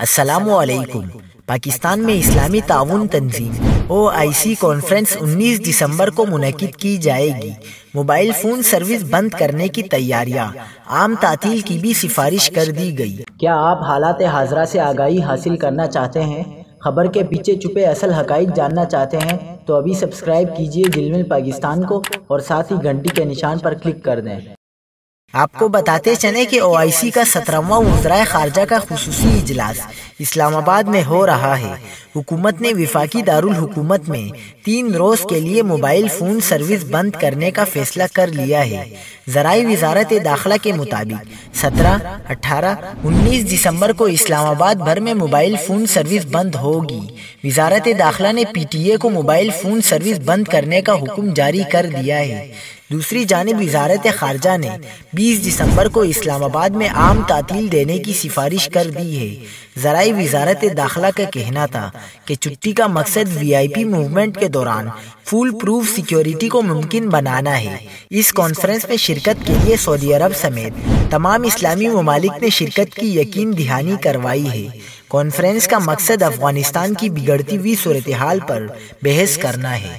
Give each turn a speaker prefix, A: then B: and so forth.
A: السلام علیکم۔ پاکستان میں اسلامی تعاون تنظیم OIC کانفرنس 19 دسمبر کو منعقد کی جائے گی۔ موبائل فون سروس بند کرنے کی تیاریاں، عام تعطیل کی بھی سفارش کر دی گئی۔ کیا آپ حالات حاضرہ سے آگاہی حاصل کرنا چاہتے ہیں؟ خبر کے پیچھے چھپے اصل حقائق جاننا چاہتے ہیں تو ابھی سبسکرائب کیجئے جلمل پاکستان کو اور ساتھ ہی گھنٹی کے نشان پر کلک کر دیں۔ آپ کو بتاتے چلیں کہ OIC کا 17واں وزرائے خارجہ کا خصوصی اجلاس اسلام آباد میں ہو رہا ہے۔ حکومت نے وفاقی دارالحکومت میں 3 روز کے لیے موبائل فون سروس بند کرنے کا فیصلہ کر لیا ہے۔ ذرائع وزارت داخلہ کے مطابق 17، 18، 19 دسمبر کو اسلام آباد بھر میں موبائل فون سروس بند ہوگی۔ وزارت داخلہ نے PTA کو موبائل فون سروس بند کرنے کا حکم جاری کر دیا ہے۔ دوسری جانب وزارت خارجہ نے 20 دسمبر کو اسلام آباد میں عام تعطیل دینے کی سفارش کر دی ہے۔ ذرائع وزارت داخلہ کا کہنا تھا کہ چھٹی کا مقصد VIP موومنٹ کے دوران فول پروف سیکیورٹی کو ممکن بنانا ہے۔ اس کانفرنس میں شرکت کے لیے سعودی عرب سمیت تمام اسلامی ممالک نے شرکت کی یقین دہانی کروائی ہے۔ کانفرنس کا مقصد افغانستان کی بگڑتی ہوئی صورتحال پر بحث کرنا ہے۔